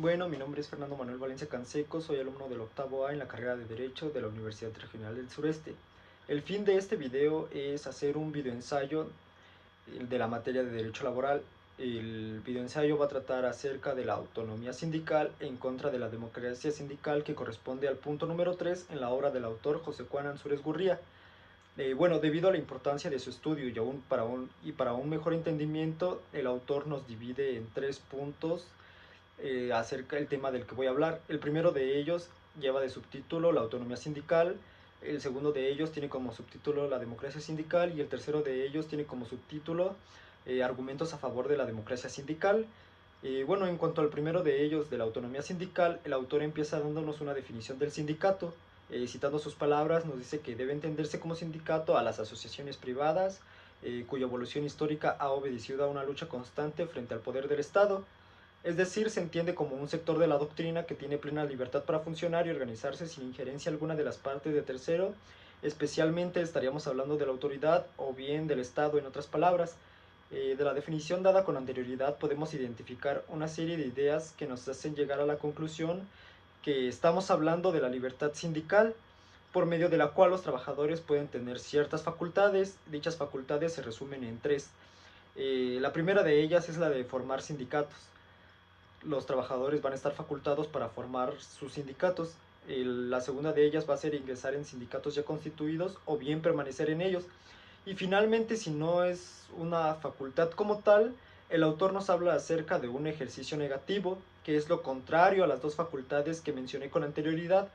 Bueno, mi nombre es Fernando Manuel Valencia Canseco, soy alumno del octavo A en la carrera de Derecho de la Universidad Regional del Sureste. El fin de este video es hacer un videoensayo de la materia de Derecho Laboral. El videoensayo va a tratar acerca de la autonomía sindical en contra de la democracia sindical, que corresponde al punto número 3 en la obra del autor José Juan Ansúrez Gurría. Bueno, debido a la importancia de su estudio y para un mejor entendimiento, el autor nos divide en tres puntos acerca del tema del que voy a hablar. El primero de ellos lleva de subtítulo la autonomía sindical, el segundo de ellos tiene como subtítulo la democracia sindical y el tercero de ellos tiene como subtítulo argumentos a favor de la democracia sindical. Bueno, en cuanto al primero de ellos, de la autonomía sindical, el autor empieza dándonos una definición del sindicato. Citando sus palabras, nos dice que debe entenderse como sindicato a las asociaciones privadas, cuya evolución histórica ha obedecido a una lucha constante frente al poder del Estado. Es decir, se entiende como un sector de la doctrina que tiene plena libertad para funcionar y organizarse sin injerencia alguna de las partes de tercero. Especialmente estaríamos hablando de la autoridad o bien del Estado, en otras palabras. De la definición dada con anterioridad podemos identificar una serie de ideas que nos hacen llegar a la conclusión que estamos hablando de la libertad sindical, por medio de la cual los trabajadores pueden tener ciertas facultades. Dichas facultades se resumen en tres. La primera de ellas es la de formar sindicatos. Los trabajadores van a estar facultados para formar sus sindicatos. La segunda de ellas va a ser ingresar en sindicatos ya constituidos o bien permanecer en ellos. Y finalmente, si no es una facultad como tal, el autor nos habla acerca de un ejercicio negativo, que es lo contrario a las dos facultades que mencioné con anterioridad.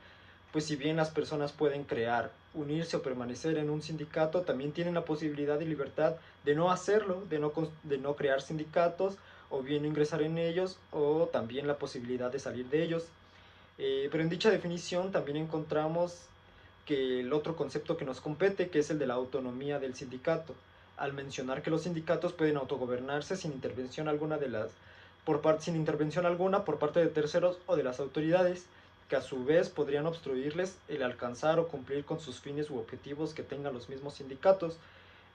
Pues si bien las personas pueden crear, unirse o permanecer en un sindicato, también tienen la posibilidad y libertad de no hacerlo, de no crear sindicatos, o bien ingresar en ellos, o también la posibilidad de salir de ellos. Pero en dicha definición también encontramos que el otro concepto que nos compete, que es el de la autonomía del sindicato, al mencionar que los sindicatos pueden autogobernarse sin intervención alguna sin intervención alguna por parte de terceros o de las autoridades, que a su vez podrían obstruirles el alcanzar o cumplir con sus fines u objetivos que tengan los mismos sindicatos.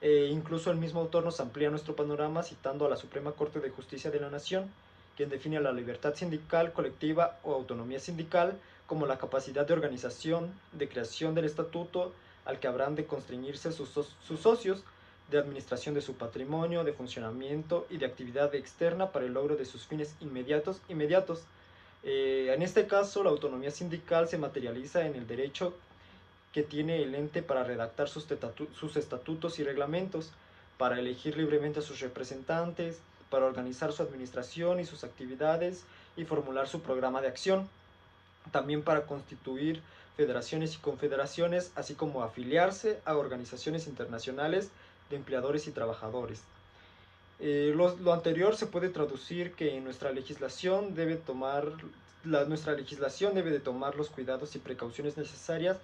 Incluso el mismo autor nos amplía nuestro panorama citando a la Suprema Corte de Justicia de la Nación, quien define la libertad sindical, colectiva o autonomía sindical como la capacidad de organización, de creación del estatuto al que habrán de constreñirse sus socios, de administración de su patrimonio, de funcionamiento y de actividad externa para el logro de sus fines inmediatos. En este caso, la autonomía sindical se materializa en el derecho que tiene el ente para redactar sus estatutos y reglamentos, para elegir libremente a sus representantes, para organizar su administración y sus actividades y formular su programa de acción, también para constituir federaciones y confederaciones, así como afiliarse a organizaciones internacionales de empleadores y trabajadores. Lo anterior se puede traducir que nuestra legislación debe de tomar los cuidados y precauciones necesarias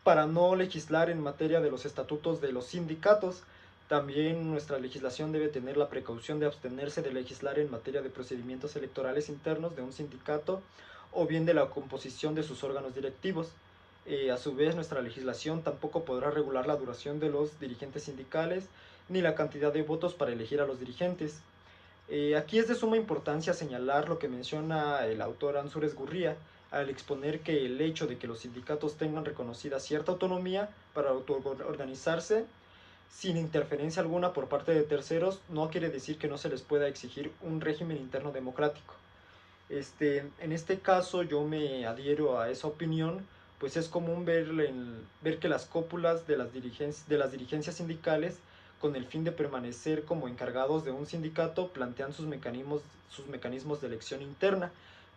para no legislar en materia de los estatutos de los sindicatos. También nuestra legislación debe tener la precaución de abstenerse de legislar en materia de procedimientos electorales internos de un sindicato o bien de la composición de sus órganos directivos. A su vez, nuestra legislación tampoco podrá regular la duración de los dirigentes sindicales ni la cantidad de votos para elegir a los dirigentes. Aquí es de suma importancia señalar lo que menciona el autor Ansúrez Gurría al exponer que el hecho de que los sindicatos tengan reconocida cierta autonomía para autoorganizarse sin interferencia alguna por parte de terceros no quiere decir que no se les pueda exigir un régimen interno democrático. En este caso yo me adhiero a esa opinión, pues es común ver que las cópulas de las dirigencias sindicales, con el fin de permanecer como encargados de un sindicato, plantean sus mecanismos de elección interna,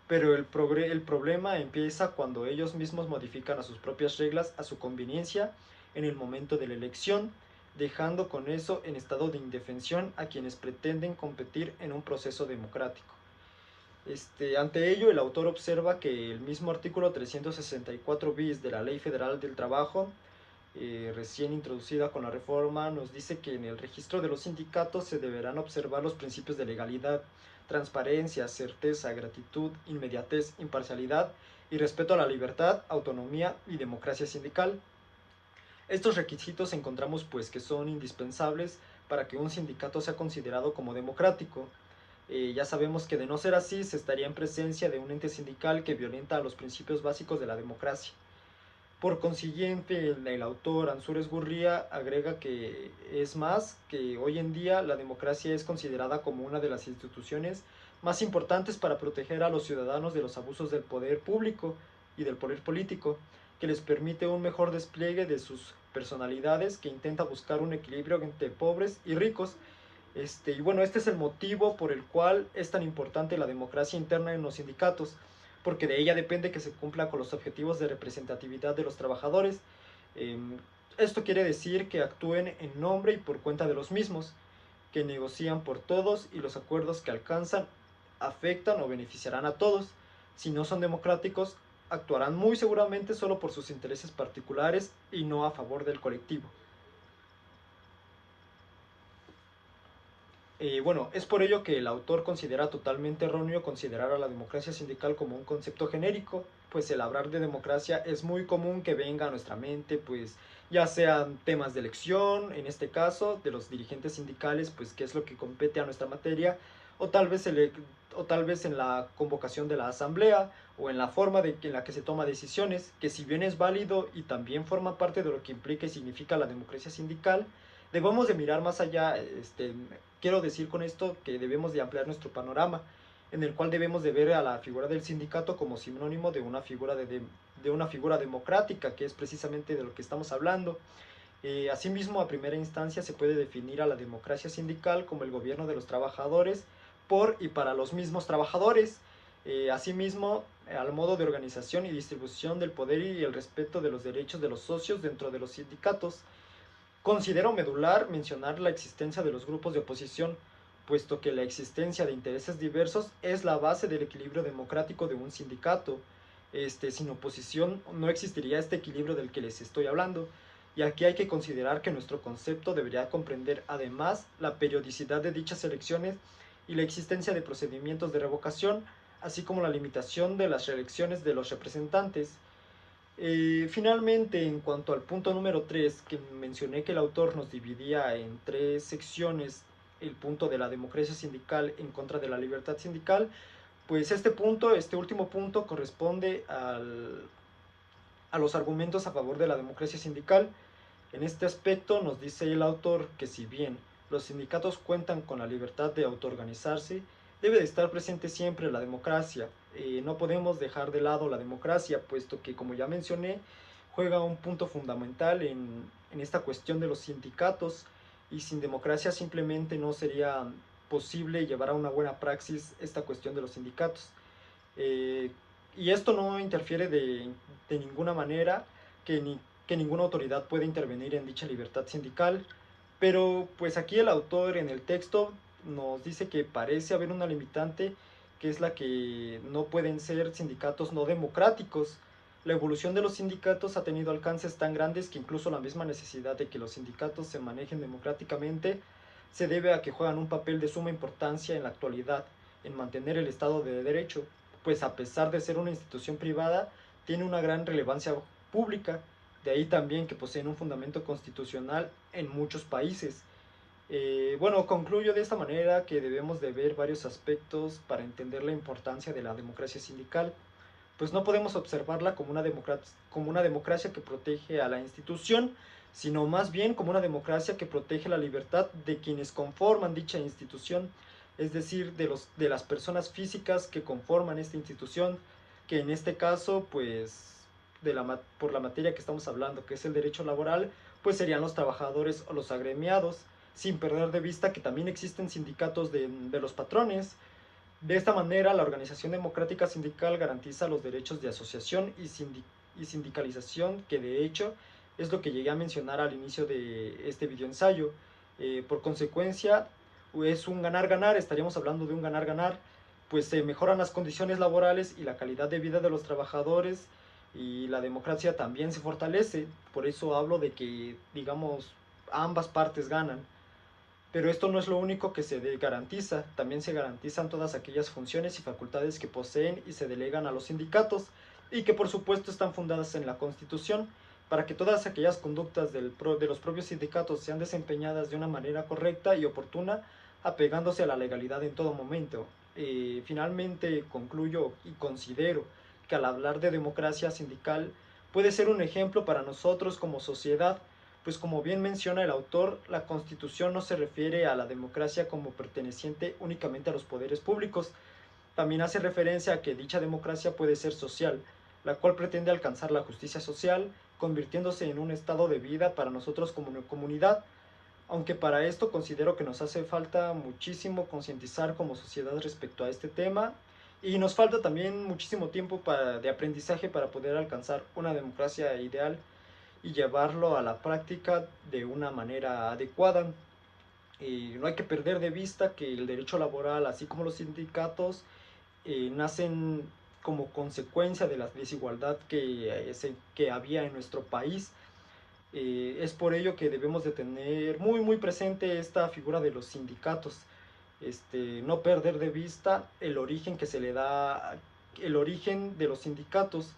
pero el problema empieza cuando ellos mismos modifican a sus propias reglas a su conveniencia en el momento de la elección, dejando con eso en estado de indefensión a quienes pretenden competir en un proceso democrático. Ante ello, el autor observa que el mismo artículo 364 bis de la Ley Federal del Trabajo, recién introducida con la reforma, nos dice que en el registro de los sindicatos se deberán observar los principios de legalidad, transparencia, certeza, gratitud, inmediatez, imparcialidad y respeto a la libertad, autonomía y democracia sindical. Estos requisitos encontramos pues que son indispensables para que un sindicato sea considerado como democrático. Ya sabemos que de no ser así se estaría en presencia de un ente sindical que violenta los principios básicos de la democracia. Por consiguiente, el autor Ansúrez Gurría agrega que es más que hoy en día la democracia es considerada como una de las instituciones más importantes para proteger a los ciudadanos de los abusos del poder público y del poder político, que les permite un mejor despliegue de sus personalidades, que intenta buscar un equilibrio entre pobres y ricos. Y bueno, este es el motivo por el cual es tan importante la democracia interna en los sindicatos, porque de ella depende que se cumpla con los objetivos de representatividad de los trabajadores. Esto quiere decir que actúen en nombre y por cuenta de los mismos, que negocian por todos y los acuerdos que alcanzan afectan o beneficiarán a todos. Si no son democráticos, actuarán muy seguramente solo por sus intereses particulares y no a favor del colectivo. Bueno, es por ello que el autor considera totalmente erróneo considerar a la democracia sindical como un concepto genérico, pues el hablar de democracia es muy común que venga a nuestra mente, pues ya sean temas de elección, en este caso, de los dirigentes sindicales, pues qué es lo que compete a nuestra materia, o tal vez, o tal vez en la convocación de la asamblea, o en la forma en la que se toma decisiones, que si bien es válido y también forma parte de lo que implica y significa la democracia sindical, debemos de mirar más allá. Quiero decir con esto que debemos de ampliar nuestro panorama, en el cual debemos de ver a la figura del sindicato como sinónimo de una figura, de una figura democrática, que es precisamente de lo que estamos hablando. Asimismo, a primera instancia se puede definir a la democracia sindical como el gobierno de los trabajadores por y para los mismos trabajadores. Asimismo, al modo de organización y distribución del poder y el respeto de los derechos de los socios dentro de los sindicatos. Considero medular mencionar la existencia de los grupos de oposición, puesto que la existencia de intereses diversos es la base del equilibrio democrático de un sindicato. Sin oposición no existiría este equilibrio del que les estoy hablando, y aquí hay que considerar que nuestro concepto debería comprender además la periodicidad de dichas elecciones y la existencia de procedimientos de revocación, así como la limitación de las reelecciones de los representantes. Finalmente, en cuanto al punto número 3, que mencioné que el autor nos dividía en tres secciones, el punto de la democracia sindical en contra de la libertad sindical, pues este último punto corresponde a los argumentos a favor de la democracia sindical. En este aspecto nos dice el autor que si bien los sindicatos cuentan con la libertad de autoorganizarse, debe de estar presente siempre la democracia. No podemos dejar de lado la democracia, puesto que, como ya mencioné, juega un punto fundamental en esta cuestión de los sindicatos, y sin democracia simplemente no sería posible llevar a una buena praxis esta cuestión de los sindicatos. Eh, y esto no interfiere de ninguna manera que ninguna autoridad puede intervenir en dicha libertad sindical, pero pues aquí el autor en el texto nos dice que parece haber una limitante, que es la que no pueden ser sindicatos no democráticos. La evolución de los sindicatos ha tenido alcances tan grandes que incluso la misma necesidad de que los sindicatos se manejen democráticamente se debe a que juegan un papel de suma importancia en la actualidad en mantener el Estado de Derecho, pues a pesar de ser una institución privada, tiene una gran relevancia pública, de ahí también que poseen un fundamento constitucional en muchos países. Bueno, concluyo de esta manera que debemos de ver varios aspectos para entender la importancia de la democracia sindical, pues no podemos observarla como una democracia que protege a la institución, sino más bien como una democracia que protege la libertad de quienes conforman dicha institución, es decir, de las personas físicas que conforman esta institución, que en este caso, pues, por la materia que estamos hablando, que es el derecho laboral, pues serían los trabajadores o los agremiados, sin perder de vista que también existen sindicatos de los patrones. De esta manera, la organización democrática sindical garantiza los derechos de asociación y sindicalización, que de hecho es lo que llegué a mencionar al inicio de este videoensayo. Por consecuencia, es un ganar-ganar, estaríamos hablando de un ganar-ganar, pues se mejoran las condiciones laborales y la calidad de vida de los trabajadores, y la democracia también se fortalece. Por eso hablo de que, digamos, ambas partes ganan. Pero esto no es lo único que se garantiza, también se garantizan todas aquellas funciones y facultades que poseen y se delegan a los sindicatos, y que por supuesto están fundadas en la Constitución, para que todas aquellas conductas de los propios sindicatos sean desempeñadas de una manera correcta y oportuna, apegándose a la legalidad en todo momento. Finalmente concluyo y considero que al hablar de democracia sindical puede ser un ejemplo para nosotros como sociedad, pues como bien menciona el autor, la Constitución no se refiere a la democracia como perteneciente únicamente a los poderes públicos, también hace referencia a que dicha democracia puede ser social, la cual pretende alcanzar la justicia social, convirtiéndose en un estado de vida para nosotros como una comunidad, aunque para esto considero que nos hace falta muchísimo concientizar como sociedad respecto a este tema y nos falta también muchísimo tiempo de aprendizaje para poder alcanzar una democracia ideal y llevarlo a la práctica de una manera adecuada. No hay que perder de vista que el derecho laboral, así como los sindicatos, nacen como consecuencia de la desigualdad que había en nuestro país. Es por ello que debemos de tener muy presente esta figura de los sindicatos, no perder de vista el origen que se le da, el origen de los sindicatos,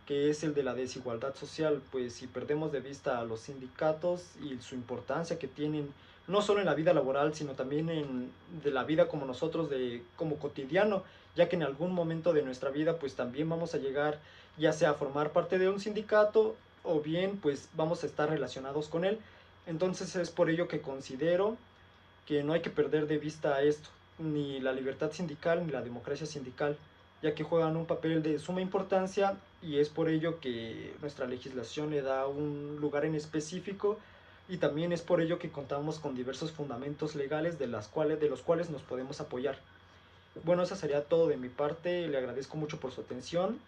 que es el de la desigualdad social. Pues si perdemos de vista a los sindicatos y su importancia que tienen no solo en la vida laboral, sino también de la vida como nosotros, como cotidiano, ya que en algún momento de nuestra vida pues también vamos a llegar ya sea a formar parte de un sindicato o bien pues vamos a estar relacionados con él. Entonces es por ello que considero que no hay que perder de vista esto, ni la libertad sindical ni la democracia sindical, ya que juegan un papel de suma importancia y es por ello que nuestra legislación le da un lugar en específico y también es por ello que contamos con diversos fundamentos legales de los cuales nos podemos apoyar. Bueno, eso sería todo de mi parte, le agradezco mucho por su atención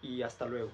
y hasta luego.